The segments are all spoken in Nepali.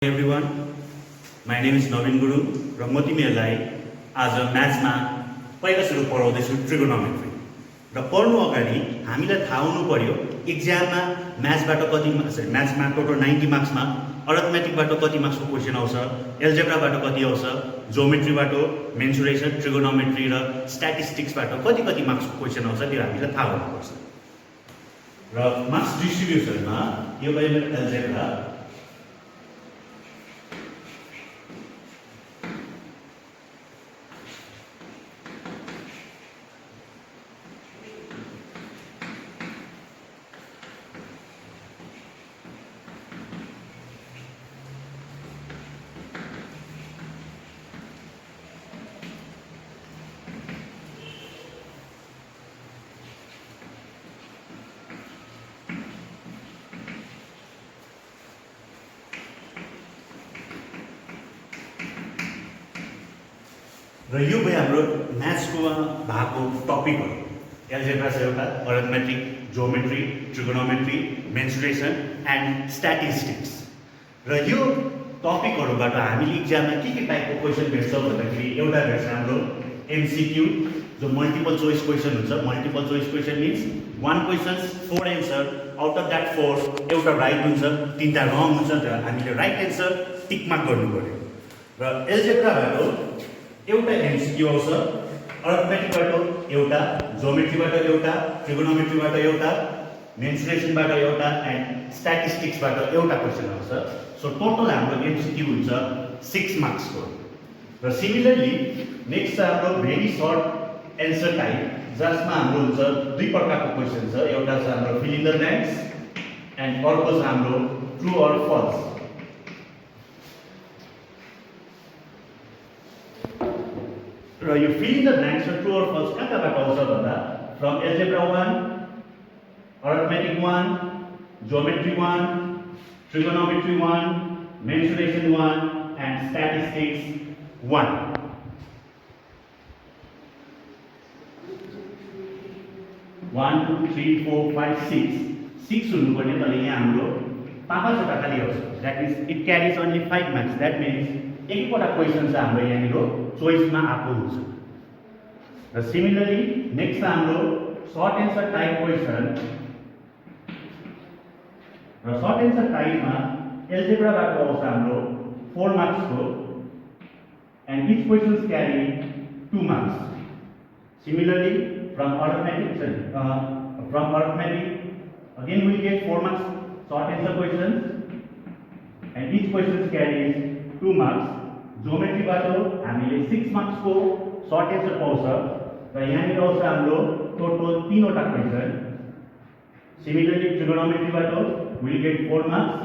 Everyone, my name is Navin Guru र म तिमीहरूलाई आज म्याथ्समा पहिला सुरु पढाउँदैछु ट्रिगोनोमेट्री र पढ्नु अगाडि हामीलाई थाहा हुनु पर्यो एक्जाममा म्याथ्सबाट कति म्याथ्समा टोटल 90 मार्क्समा अरिथमेटिकबाट कति मार्क्सको क्वेसन आउँछ, एल्जेब्राबाट कति आउँछ, ज्योमेट्रीबाट मेन्सुरेसन, ट्रिगोनोमेट्री र स्ट्याटिस्टिक्सबाट कति कति मार्क्सको क्वेसन आउँछ त्यो हामीलाई थाहा हुनुपर्छ। र मार्क्स डिस्ट्रिब्युसनमा यो भयो मेरो एल्जेब्रा र यो भयो हाम्रो म्याथ्सको भएको टपिकहरू। एल्जेब्रा छ एउटा, arithmetic, geometry, trigonometry, mensuration and statistics. र यो टपिकहरूबाट हामीले इक्जाममा के टाइपको क्वेसन भेट्छ भन्दाखेरि एउटा भेट्छ हाम्रो एमसिक्यू जो मल्टिपल चोइस क्वेसन हुन्छ। Multiple choice question means 1 questions 4 answer, out of that 4 एउटा राइट हुन्छ, 3टा रङ हुन्छ, र हामीले राइट एन्सर टिक मार्क गर्नु पर्यो। र एल्जेब्राबाट एउटा एमसिक्यू आउँछ, अरिथमेटिकबाट एउटा, ज्योमेट्रीबाट एउटा, ट्रिगोनोमेट्रीबाट एउटा, मेन्सुरेसनबाट एउटा एन्ड स्ट्याटिस्टिक्सबाट एउटा क्वेसन आउँछ। सो टोटल हाम्रो एमसिक्यू हुन्छ 6 मार्क्सको। र सिमिलरली नेक्स्ट छ हाम्रो भेरी सर्ट एन्सर टाइप, जसमा हाम्रो हुन्छ दुई प्रकारको क्वेसन छ। एउटा छ हाम्रो fill in the blanks and अर्को छ हाम्रो ट्रु अर फल्स। र यो फिल इन द ब्ल्याङ्क्स र ट्रु अर फल्स कहाँबाट आउँछ भन्दा from algebra 1, arithmetic 1, geometry 1, trigonometry 1, mensuration 1 and statistics 1। One, 2, 3, 4, 5, 6 हुनुपर्ने, तर यहाँ हाम्रो 5वटा खालि आउँछ। That means it carries only 5 marks. That means एकवटा क्वेसन चाहिँ हाम्रो यहाँनिर चोइसमा आएको हुन्छ। र सिमिलरली नेक्स्ट हाम्रो सर्ट एन्सर टाइप क्वेसन। र सर्ट एन्सर टाइपमा एल्जेब्राबाट आउँछ हाम्रो 4 मार्क्सको and each questions carry 2 marks. Similarly, from arithmetic, again we get 4 marks short answer questions, and each question carries 2 marks. Geometry बाटो हामीले 6 marks को short answer पाउँछ र यहाँनिर आउँछ हाम्रो टोटल 3वटा क्वेसन। Similarly, trigonometry बाटो we get 4 marks.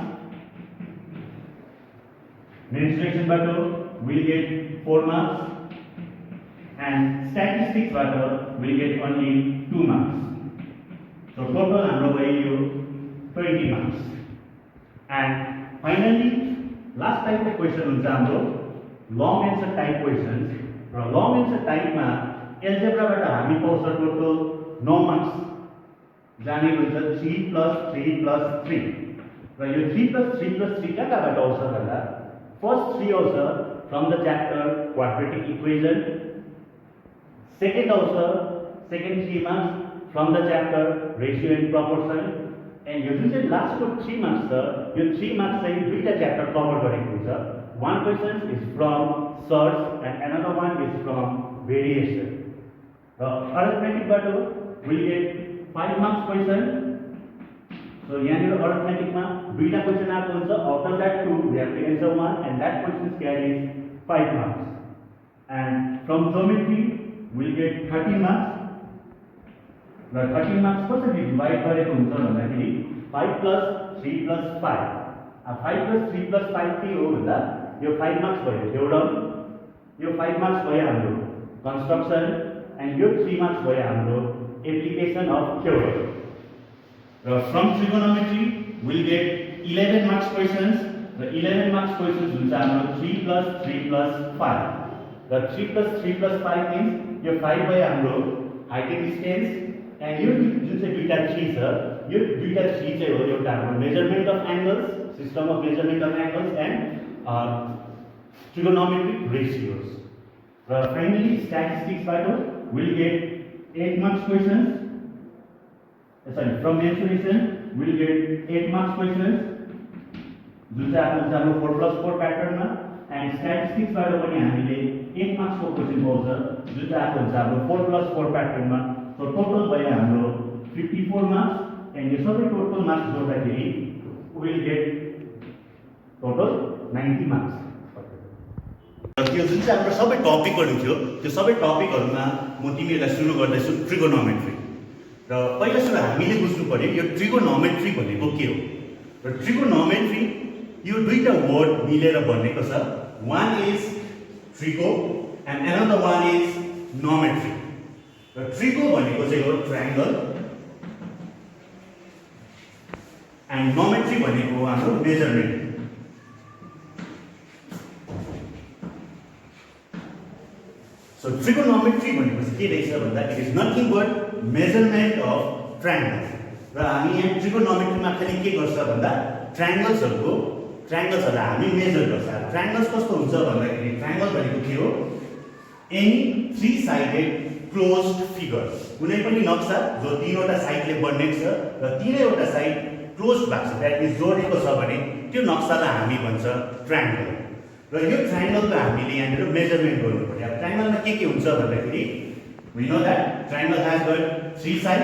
Mensuration बाटो we get 4 marks. And statistics will get only 2 marks. So total हाम्रो भयो 20 marks. And finally last type of question हुन्छ हाम्रो long answer type questions. र long answer type मा एल्जेब्राबाट हामी पाउँछ टोटल 9 marks जाने हुन्छ 3 + 3 + 3। र यो 3 + 3 + 3 कहाँबाट आउँछ भन्दा फर्स्ट 3 आउँछ from the chapter quadratic equation. Second also, second 3 marks from the chapter ratio and proportion, and usually last 3 marks your 3 marks say duita chapter cover gareko huncha. One question is from search and another one is from variation. The arithmetic bato we get 5 marks question. So here arithmetic ma duita question aako huncha, out of that 2 we have to answer one and that question carries 5 marks. And from geometry we'll get 13 marks. र 13 marks कसरी डिवाइड गरेको हुन्छ भन्दाखेरि 5 + 3 + 5। 5 + 3 + 5 के हो भन्दा यो 5 marks भयो थ्योरम, यो 5 marks भयो हाम्रो कन्स्ट्रक्सन एन्ड यो 3 marks भयो हाम्रो एप्लिकेसन अफ थ्योरम। र from trigonometry will get 11 marks questions र 11 marks क्वेसन्स हुन्छ हाम्रो 3 + 3 + 5। र 3 + 3 + 5 मिन्स यो 5 भयो हाम्रो हाइट एन्ड डिस्टेन्स एन्ड यो जुन चाहिँ दुईटा 3 छ यो दुईटा 3 चाहिँ हो एउटा हाम्रो measurement of angles, system of measurement of angles and trigonometric ratios. Finally, statistics will get 8 marks questions. From mensuration, we'll get 8 marks questions. जुन चाहिँ आफ्नो 4+4 प्याटर्नमा एन्ड स्ट्याटिस्टिक्सबाट पनि हामीले 1 मार्क्सको क्वेसन पाउँछ जुन चाहिँ आफ्नो 4+4 प्याटर्नमा. सो टोटल भयो हाम्रो 54 मार्क्स एन्ड यो सबै टोटल मार्क्स जोड्दाखेरि विल गेट टोटल 90 मार्क्स. त्यो जुन चाहिँ हाम्रो सबै टपिकहरू थियो त्यो सबै टपिकहरूमा म तिमीहरूलाई सुरु गर्दैछु ट्रिगोनोमेट्री. र पहिला सुरु हामीले बुझ्नु पर्यो यो ट्रिगोनोमेट्री भनेको के हो. र ट्रिगोनोमेट्री यो दुईटा वर्ड मिलेर बनेको छ. One is trigo and another one is nometry. र ट्रिगो भनेको चाहिँ हो ट्रायंगल एन्ड नोमेट्री भनेको हाम्रो मेजरमेन्ट. सो ट्रिगोनोमेट्री भनेको चाहिँ के रहेछ भन्दा it is nothing but measurement of triangle. र हामी यहाँ ट्रिगोनोमेट्रीमा खालि के गर्छ भन्दा ट्रायंगल्सहरूलाई हामी मेजर गर्छ. ट्रायंगल्स कस्तो हुन्छ भन्दाखेरि ट्रायंगल भनेको के हो एनी 3 साइडेड क्लोज्ड फिगर. कुनै पनि नक्सा जो 3वटा साइडले बनेको छ र 3वटा साइड क्लोज्ड भएको छ द्याट मिन्स जोडेको छ भने त्यो नक्सालाई हामी भन्छ ट्रायंगल. र यो ट्रायंगलको हामीले यहाँनिर मेजरमेन्ट गर्नु पर्यो. अब ट्रायंगलमा के हुन्छ भन्दाखेरि we know that triangle has got 3 side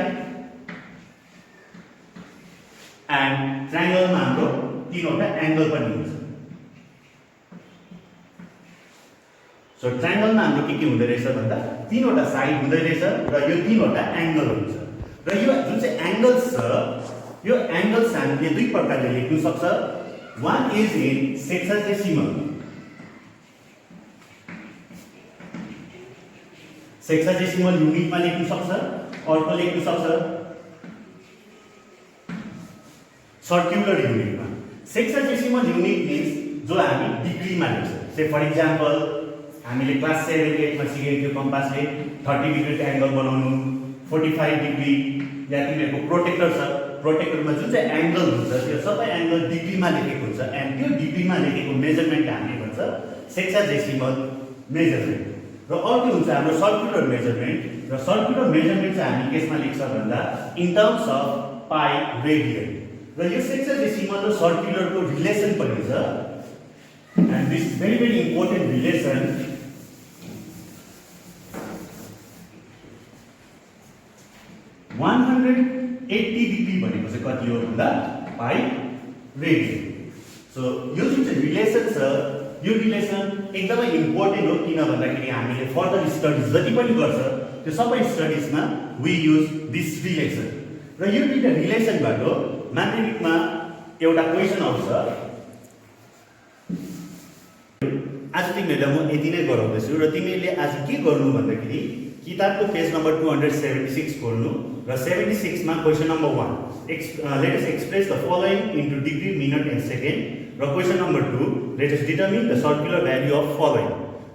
and ट्रायंगलमा हाम्रो 3वटा एंगल पनि हुन्छ. सो ट्रायंगलमा हाम्रो के हुँदै रहेछ भन्दा 3वटा साइड हुँदै रहेछ र यो 3वटा एंगल हुन्छ. र यो जुन चाहिँ एंगल्स छ यो एंगल्स हामीले दुई प्रकारले लेख्न सक्छ. One is in sexagesimal. Sexagesimal युनिटमा लेख्न सक्छ. अर्को लेख्न सक्छ सर्कुलर युनिटमा. सेक्साजेसिमल युनिट मिन्स जो हामी डिग्रीमा लेख्छ. से फर इक्जाम्पल हामीले क्लास 7 8 मा सिकेको थियो कम्पासले 30 डिग्रीको एंगल बनाउनु, 45 डिग्री या तिमीहरूको प्रोटेक्टर छ. प्रोटेक्टरमा जुन चाहिँ एंगल हुन्छ त्यो सबै एंगल डिग्रीमा लेखेको हुन्छ एन्ड त्यो डिग्रीमा लेखेको मेजरमेन्ट हामीले भन्छ सेक्साजेसिमल मेजरमेन्ट. र अर्को हुन्छ हाम्रो सर्कुलर मेजरमेन्ट. र सर्कुलर मेजरमेन्ट चाहिँ हामी केसमा लेख्छ भन्दा in terms of pi radian. र यो सेक्साजेसिमल र सर्कुलरको रिलेसन पनि छ and this very important relation 180 degree भनेको चाहिँ कति हो भन्दा पाई रेडियन. सो यो जुन चाहिँ रिलेसन छ यो रिलेसन एकदमै इम्पोर्टेन्ट हो. किन भन्दाखेरि हामीले फर्दर स्टडिज जति पनि गर्छ त्यो सबै स्टडिजमा वी युज दिस रिलेसन. र यो दुईटा रिलेसनबाट म्याथमेटिक्समा एउटा क्वेसन आउँछ. आज तिमीहरूलाई म यति नै गराउँदैछु र तिमीहरूले आज के गर्नु भन्दाखेरि किताबको पेज नम्बर 276 खोल्नु र 76 मा question number 1 let us express the following into degree minute and second. र question number 2 let us determine the circular value of following.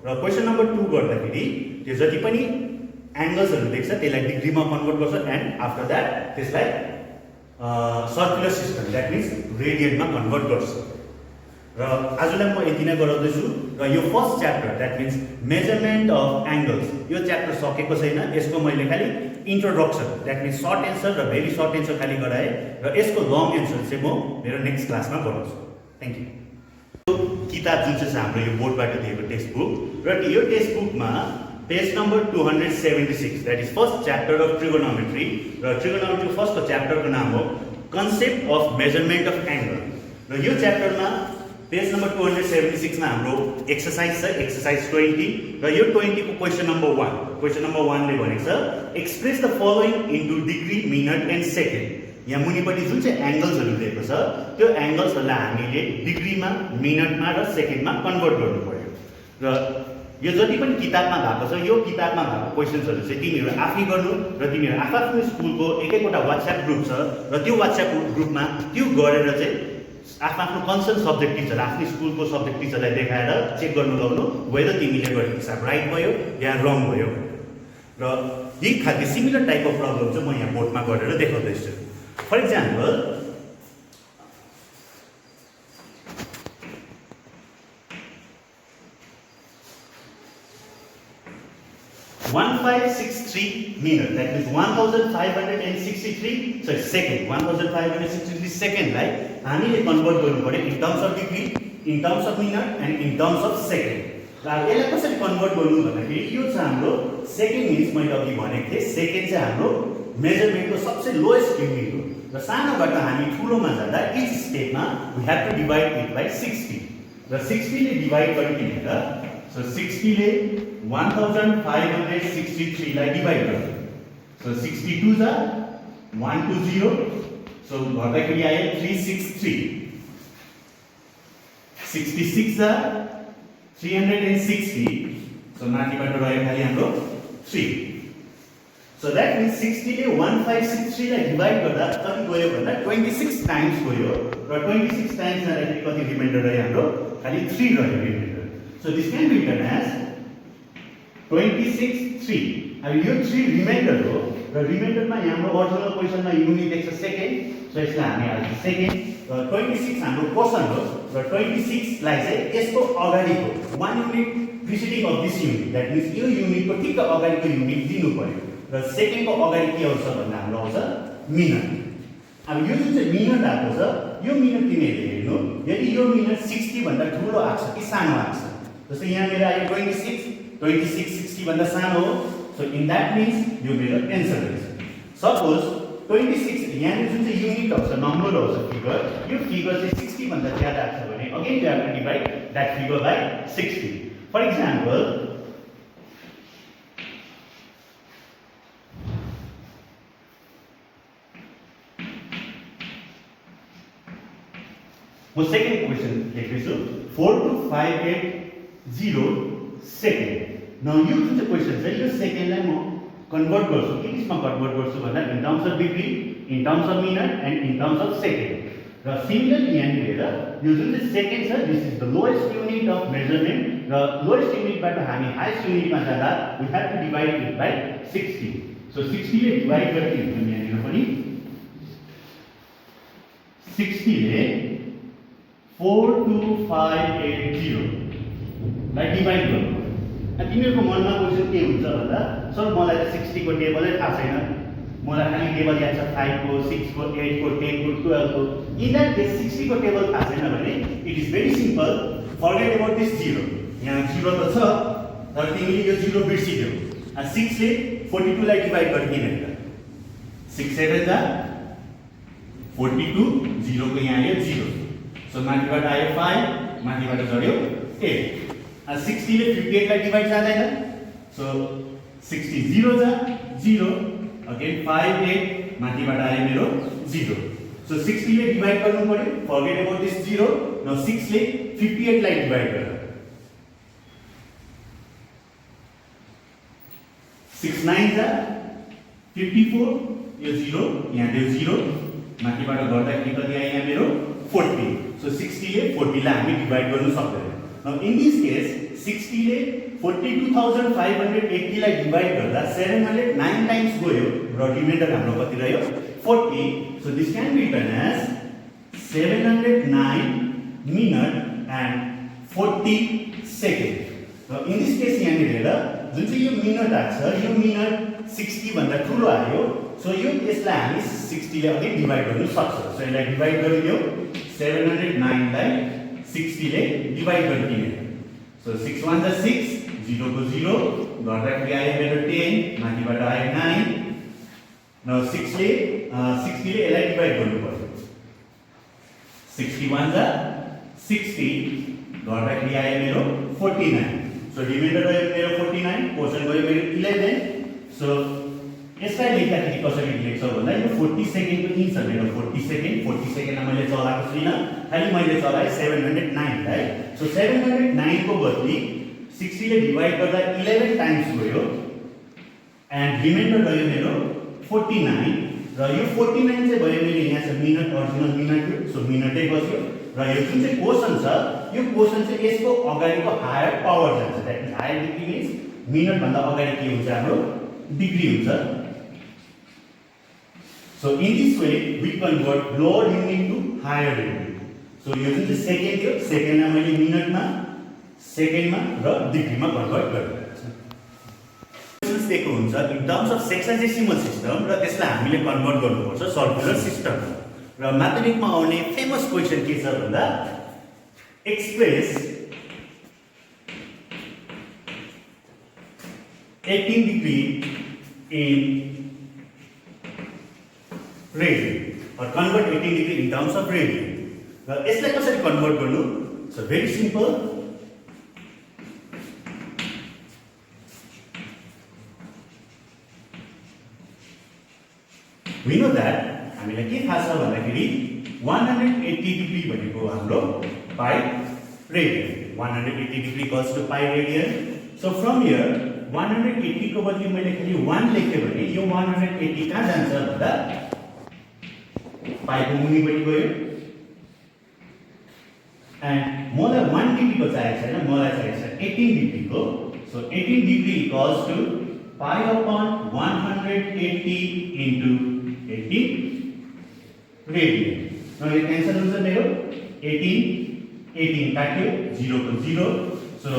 र क्वेसन नम्बर 2 गर्दाखेरि त्यो जति पनि एंगल्सहरु देख्छ त्यसलाई डिग्रीमा कन्भर्ट गर्छ एन्ड आफ्टर दैट त्यसलाई सर्कुलर सिस्टम दैट मिन्स रेडियनमा कन्भर्ट गर्छ. र आजलाई म यति नै गराउँदैछु. र यो first chapter that means measurement of angles यो च्याप्टर सकेको छैन. यसको मैले खाली introduction that means short answer र भेरी सर्ट एन्सर खाली गराएँ र यसको लङ एन्सर चाहिँ म मेरो नेक्स्ट क्लासमा गराउँछु. Thank you. किताब जुन चाहिँ हाम्रो यो बोर्डबाट दिएको टेक्स्ट बुक र यो टेक्स्ट बुकमा page number 276 that is first chapter of trigonometry. र ट्रिगोनोमेट्री फर्स्टको च्याप्टरको नाम हो concept of measurement of angle. र यो च्याप्टरमा पेज नम्बर 276 मा हाम्रो एक्सरसाइज छ एक्सरसाइज 20 र यो 20 को क्वेसन नम्बर 1 ले भनेको छ express the following into degree minute and second. यहाँ मुनिपट्टि जुन चाहिँ एंगल्सहरु दिएको छ त्यो एंगल्सहरुलाई हामीले डिग्रीमा मिनटमा र सेकेन्डमा कन्भर्ट गर्नु पर्यो. र यो जति पनि किताबमा भएको छ यो किताबमा भएको क्वेशन्सहरु चाहिँ तिमीहरु आफै गर्नु र तिमीहरु आफ्नो स्कुलको एकैवटा WhatsApp ग्रुप छ र त्यो WhatsApp ग्रुपमा त्यो गरेर चाहिँ आफ्नो कन्सर्न सब्जेक्ट टिचर आफ्नो स्कुलको सब्जेक्ट टिचरलाई देखाएर चेक गर्नु लाउनु वेदर तिमीले गरेको हिसाब राइट भयो या रङ भयो. र यही खालको सिमिलर टाइप अफ प्रब्लम चाहिँ म यहाँ बोर्डमा गरेर देखाउँदैछु. For example 1563 minute, that means 1563 second, 1563 second लाई हामीले कन्भर्ट गर्नु पर्यो in terms of degree, in terms of minute and in terms of second. र यसलाई कसरी कन्भर्ट गर्नु भन्दाखेरि यो छ हाम्रो सेकेन्ड मिन्स मैले अघि भनेको थिएँ सेकेन्ड चाहिँ हाम्रो मेजरमेन्टको सबसे लोएस्ट युनिट हो र सानोबाट हामी ठुलोमा जाँदा इच स्टेपमा we have to divide it by 60 र 60 ले डिवाइड गरिदिएर सो 60 ले 1563 लाई डिवाइड गर्नु सो 62 जा 120 सो गर्दाखेरि आयो 363 66 जा 360 सो माथिबाट रह्यो खाली हाम्रो 3 सो द्याट मिन्स 60 ले 1563 लाई डिवाइड गर्दा कति गयो भन्दा 26 टाइम्स गयो र 26 टाइम्स जाँदाखेरि कति रिमाइन्डर रह्यो हाम्रो खाली 3 रह्यो remainder. So this can be written as 26 3 अब यो 3 रिमाइन्डर हो र रिमाइन्डरमा हाम्रो ओरिजिनल क्वेशनमा युनिट देख्छ सेकेन्ड सो यसलाई हामी हाल्छ सेकेन्ड र 26 हाम्रो क्वेशन हो र 26 लाई चाहिँ यसको अगाडिको 1 unit preceding of this unit that means यो युनिटको ठिक्क अगाडिको युनिट दिनु पर्यो र सेकेन्डको अगाडि के आउँछ भन्दा हाम्रो आउँछ मिनट। अब यो जुन चाहिँ मिनट आएको छ यो मिनट तिमीहरूले हेर्नु यदि यो मिनट 60 भन्दा ठुलो आएको छ कि सानो आएको छ जस्तै यहाँ मेरो आयो 26 60 भन्दा सानो हो सो इन द्याट मिन्स यो मेरो एन्सर रहेछ। सपोज 26 यहाँ जुन चाहिँ युनिट आउँछ नम्बर आउँछ फिगर यो फिगर चाहिँ 60 भन्दा ज्यादा आएको छ भने again you have to divide that figure by 60। For example म सेकेन्ड क्वेशन लेख्दैछु 42580 सेकेन्ड। नाउ यो जुन चाहिँ क्वेशन छ यो सेकेन्डलाई म कन्भर्ट गर्छु के केसमा कन्भर्ट गर्छु भन्दा in terms of degree in terms of minute and in terms of second र सिमिलरली यहाँनिर यो जुन चाहिँ सेकेन्ड छ this is the lowest unit of measurement र लोएस्ट युनिटबाट हामी हाइएस्ट युनिटमा जाँदा we have to divide it by 60 so 60 ले डिवाइड गरिदिनु यहाँनिर पनि 60 ले 42580 लाई डिवाइड गर्नु। तिमीहरूको मनमा क्वेसन के हुन्छ भन्दा सर मलाई त 60 को टेबलै थाहा छैन मलाई खालि टेबल याद छ 5 को 6 को 8 को 10 को 12 को इन द्याट केस 60 को टेबल थाहा छैन भने it is very simple forget about this 0 यहाँ 0 त छ तर तिमीले यो 0 बिर्सिदेऊ 6 ले 42 लाई डिवाइड गरिदिने त 6 7 जा 42 0 को यहाँ आयो 0 सो माथिबाट आयो 5 माथिबाट झर्यो 8 60 ले 58 लाई डिवाइड जाँदैन सो 60 0 जा 0 अगेन 5 8 माथिबाट आयो मेरो 0 सो 60 ले डिवाइड गर्नु पर्यो फर्गेट अबाउट दिस 0 नाउ 6 ले 58 लाई डिवाइड गर 6 9 जा 54 यो 0 यहाँ त्यो 0 माथिबाट गर्दाखेरि कति आयो यहाँ मेरो 40 सो 60 ले 40 लाई हामी डिवाइड गर्नु सक्दैन। नाउ इन दिस केस 60 ले 42580 लाई डिवाइड गर्दा 709 टाइम्स गयो र रिमाइन्डर हाम्रो कति रह्यो 40 so this can be written as 709 minute and 40 second. र इन दिस केस यहाँनिर हेर जुन चाहिँ यो मिनट आएको छ यो मिनट 60 भन्दा ठुलो आयो सो यो यसलाई हामी 60 ले अघि डिवाइड गर्नु सक्छ सो यसलाई डिवाइड गरिदियो 709 लाई 60 ले डिवाइड गरिदिने सो 6 1 जा 6 0 को 0 गर्दाखेरि आयो मेरो 10 माथिबाट आयो 9 नाउ 6 ले यसलाई डिवाइड गर्नु पर्यो 61 जा 60 गर्दाखेरि आयो मेरो 49 सो रिमाइन्डर रह्यो मेरो 49 क्वेशन गयो मेरो 11 सो यसलाई लेख्दाखेरि कसरी लेख्छ भन्दा यो 40 सेकेन्डको इन छ मेरो 40 सेकेन्डमा मैले चलाएको छुइनँ खालि मैले चलाएँ 709 लाई सो 709 को बदली 60 ले डिवाइड गर्दा 11 टाइम्स गयो एन्ड रिमाइन्डर रह्यो मेरो 49 र यो 49 चाहिँ भयो मेरो यहाँ छ मिनट ओरिजिनल मिनट सो मिनटै बस्यो र यो जुन चाहिँ क्वेशन छ यो क्वेशन चाहिँ यसको अगाडिको हायर पावर जान्छ that means higher degree means minute भन्दा अगाडि के हुन्छ हाम्रो डिग्री हुन्छ। So in this way we convert lower unit to higher unit. So यो जुन चाहिँ सेकेन्ड थियो सेकेन्डमा मैले मिनटमा सेकेन्डमा र डिग्रीमा कन्भर्ट गरेको छु। दिएको हुन्छ in terms of sexagesimal system र त्यसलाई हामीले कन्भर्ट गर्नुपर्छ सर्कुलर सिस्टम र म्याथमेटिक्समा आउने फेमस क्वेशन के छ भन्दा express 18 degree in radian or convert 18 degree in terms of radian. Now, यसलाई कसरी कन्भर्ट गर्नु? So very simple. We know that हामीलाई के थाहा छ भन्दाखेरि 180 डिग्री भनेको हाम्रो pi radian 180 degree equals to pi radian. So from here 180 को बदली मैले खाली 1 लेखे भने यो 180 कहाँ जान्छ भन्दा पाई को मुनिपट्टि गयो एन्ड मलाई 1 डिग्री को चाहिएको छैन मलाई चाहिएको छ 18 डिग्री को. So 18 degree equals to pi upon 180 into 18 radian. now यो क्यान्सल हुन्छ मेरो 18 काट्यो 0 को 0. so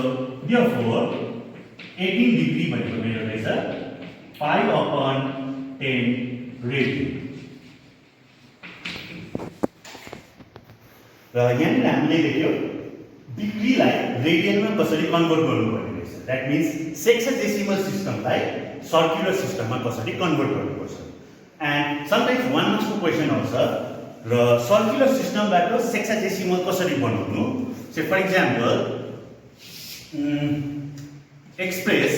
therefore 18 डिग्री भनेको मेरो रहेछ पाई अपॉन 10 रेडियन. र यहाँनिर हामीले देख्यो डिग्रीलाई रेडियनमा कसरी कन्भर्ट गर्नुपर्ने रहेछ. द्याट मिन्स सेक्साडेसिमल सिस्टमलाई सर्कुलर सिस्टममा कसरी कन्भर्ट गर्नुपर्छ. एन्ड समटाइम्स 1 मार्क्सको क्वेसन आउँछ र सर्कुलर सिस्टमबाट सेक्साडेसिमल कसरी बनाउनु. So for example express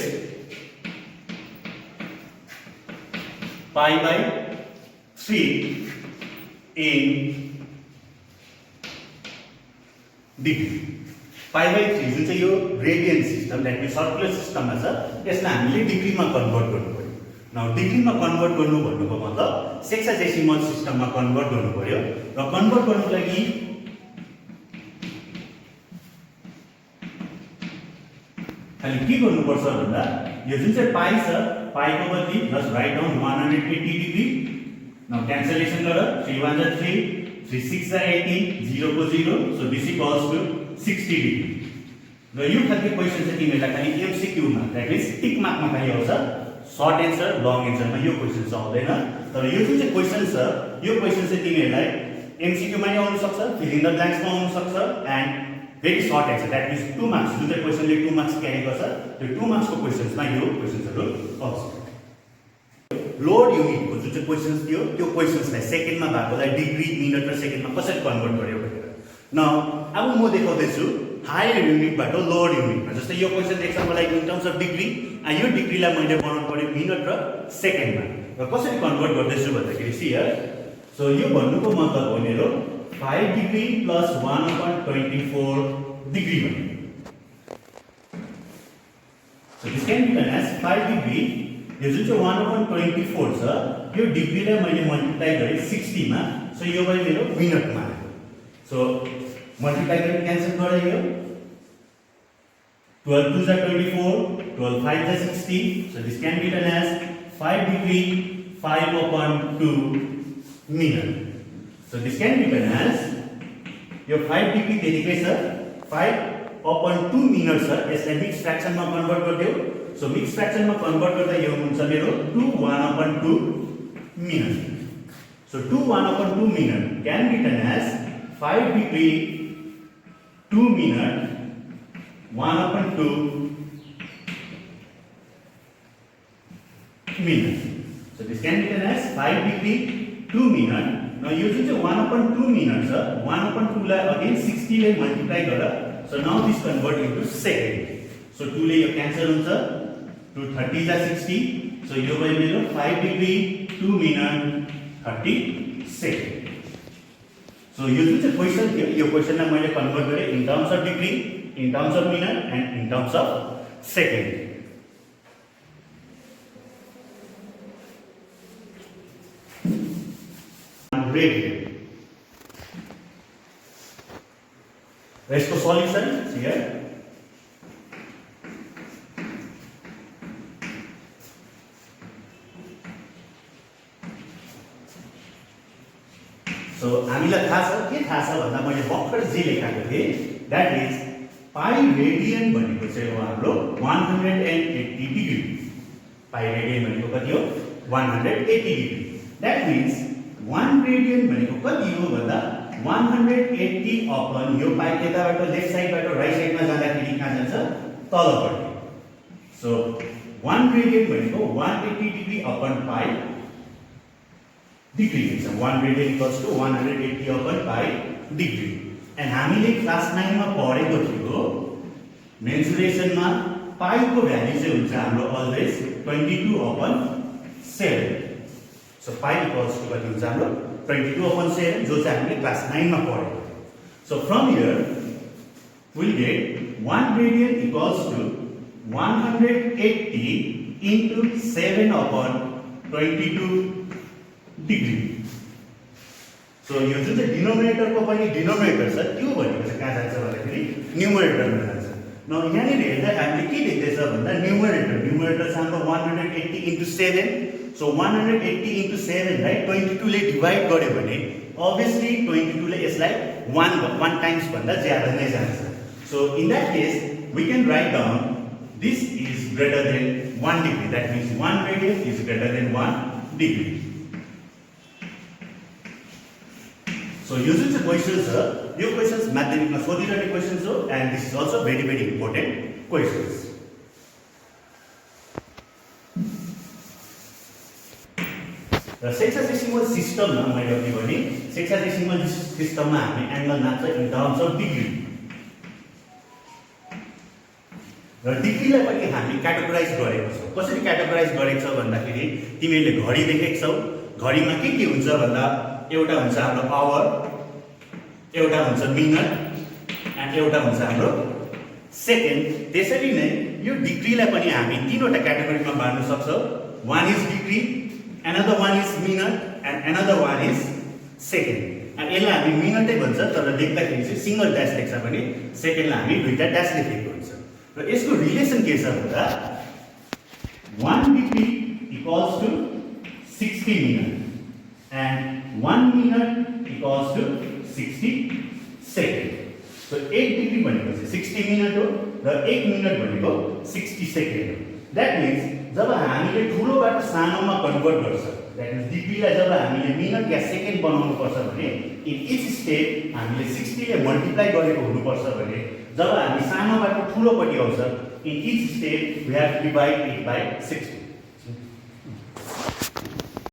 pi by 3 in degree. pi by 3 जुन चाहिँ यो radian system that means circular सिस्टममा छ यसलाई हामीले डिग्रीमा कन्भर्ट गर्नु पर्यो. नाउ डिग्रीमा कन्भर्ट गर्नु भन्नुको मतलब सेक्साडेसिमल सिस्टममा कन्भर्ट गर्नु पर्यो र कन्भर्ट गर्नुको लागि खाली के गर्नुपर्छ भन्दा यो जुन चाहिँ पाई छ पाईको बदली just write down 180 degree. Now cancellation गर 3 1 जा 3 3 6 जा 18 0 को 0. So this equals to 60 degree. र यो खालको क्वेशन चाहिँ तिमीलाई खाली एमसीक्यू मा द्याट मिन्स टिक मार्कमा खाली आउँछ. सर्ट एन्सर लङ एन्सरमा यो क्वेशन चाहिँ आउँदैन. तर यो जुन चाहिँ क्वेशन छ यो क्वेशन चाहिँ तिमीलाई एमसीक्यू मा नि आउन सक्छ फिल इन द ब्ल्याङ्क्स मा आउन सक्छ and very short answer that means 2 marks जुन चाहिँ क्वेशनले 2 मार्क्स क्यारी गर्छ त्यो 2 मार्क्सको क्वेशन्समा यो क्वेशन्सहरु आउँछ. लोड युनिटको जुन चाहिँ क्वेशन्स थियो त्यो क्वेशन्सलाई सेकेन्डमा भएकोलाई डिग्री मिनेट र सेकेन्डमा कसरी कन्भर्ट गर्यो भनेर. न अब म देखाउँदै छु हायर युनिटबाट लोअर युनिटमा. जस्तै यो क्वेशन देख्छ मलाई इन टर्म्स अफ डिग्री यो डिग्रीलाई मैले बनाउनु पर्यो मिनेट र सेकेन्डमा र कसरी कन्भर्ट गर्दैछु भन्दाखेरि सी हियर. सो यो भन्नुको मतलब हो मेरो 5 degree plus 1/24 degree. So this can be done as 5 degree. यो जुन चाहिँ 1/24 छ यो डिग्रीलाई मैले मल्टिप्लाई गरे 60 मा. सो यो भयो मेरो मिनेटमा. सो मल्टिप्लाई गरे क्यान्सल गरे यो 12 2 जा 24 12 5 जा 60. So this can be done as 5 degree 5/2 minute. So this can be done as your 5 degree त्यतिकै छ 5/2 minutes छ. यसलाई मिक्स फ्र्याक्सनमा कन्भर्ट गर्दियो. सो मिक्स फ्र्याक्सनमा कन्भर्ट गर्दा यो हुन्छ मेरो 2 1/2 minute. So 2 1/2 minute can be done as 5 degree 2 minute 1/2 minute. So this can be done as 5 degree 2 minute. Now यो जुन चाहिँ 1/2 minute छ 1/2 लाई अगेन 60 ले मल्टिप्लाई गर. So now this convert into second. So 2 ले यो क्यान्सल हुन्छ 2 30 जा 60. सो यो भयो मेरो 5 डिग्री 2 मिनेट 30 सेकेन्ड. सो यो जुन चाहिँ क्वेशन थियो यो क्वेशनलाई मैले कन्भर्ट गरे in terms of degree in terms of minute and in terms of second. Radian. Rest of solution here. So हामीलाई थाहा छ के थाहा छ भन्दा मैले भर्खर जे लेखेको थिए दैट इज पाई रेडियन भनेको चाहिँ हो हाम्रो 180 डिग्री. पाई रेडियन भनेको कति हो 180 डिग्री दैट मीन्स 1 रेडियन भनेको कति हो भन्दा 180 अपन यो पाई यताबाट लेफ्ट साइडबाट राइट साइडमा जाँदाखेरि कहाँ जान्छ तलपट्टि सो 1 रेडियन भनेको 180 डिग्री अपन पाई डिग्री हुन्छ 1 radian equals to 180 upon pi degree and हामीले क्लास 9 मा पढेको थियो मेन्सुरेसनमा पाई को भ्यालु चाहिँ हुन्छ हाम्रो always 22 upon 7 so pi equals to कति हुन्छ हाम्रो 22 अपन 7 जो चाहिँ हामीले क्लास 9 मा पढेको so from here we get 1 radian equals to 180 into 7 upon 22 degree so यो जुन चाहिँ डिनोमिनेटर को पनि डिनोमिनेटर छ त्यो भनेको चाहिँ कहाँ जान्छ भन्दाखेरि न्युमरेटरमा जान्छ न यहाँनिर हेर्दा हामीले के देख्दैछ भन्दा न्युमरेटर छ हाम्रो 180 into 7 so 180 into 7 लाई 22 ले डिवाइड गर्यो भने obviously 22 ले यसलाई 1 टाइम्स भन्दा ज्यादा नै जान्छ so in that case we can write down this is greater than 1 degree that means 1 radian is greater than 1 degree so यो जुन चाहिँ क्वेशन्स छ यो क्वेशन्स म्याथमेटिक्समा सोधिरहने क्वेशन्स हो and this is also very very important questions र सेक्साडेसिमल सिस्टममा मैले अघि भने सेक्साडेसिमल सिस्टममा हामी एंगल नाप्छ इन टर्म्स अफ डिग्री र डिग्रीलाई पनि हामी क्याटेगोराइज गरेको छौं कसरी क्याटेगोराइज गरेको छ भन्दाखेरि तिमीले घडी देखेको छौ घडीमा के हुन्छ भन्दा एउटा हुन्छ हाम्रो आवर एउटा हुन्छ मिनेट एन्ड एउटा हुन्छ हाम्रो सेकेन्ड त्यसरी नै यो डिग्रीलाई पनि हामी तीनवटा क्याटेगोरीमा बाँड्न सक्छौं one is degree another one is minute and another one is second and यसलाई हामी मिनेटै भन्छ तर लेख्दाखेरि चाहिँ सिंगल ड्याश लेख्छ भने सेकेन्डलाई हामी दुईटा ड्याश लेखेको हुन्छ र यसको रिलेसन के छ भन्दा 1 degree equals to 60 minutes and 1 minute equals to 60 second. So 8 degree भनेको चाहिँ 60 minute हो र 1 minute भनेको 60 second हो. That means जब हामीले ठुलोबाट सानोमा कन्भर्ट गर्छ that means डिग्रीलाई जब हामीले मिनेट या सेकेन्ड बनाउनु पर्छ भने इन इच स्टेप हामीले 60 ले मल्टिप्लाई गरेको हुनुपर्छ भने जब हामी सानोबाट ठुलोपट्टि आउँछ in each step we have to divide it by 60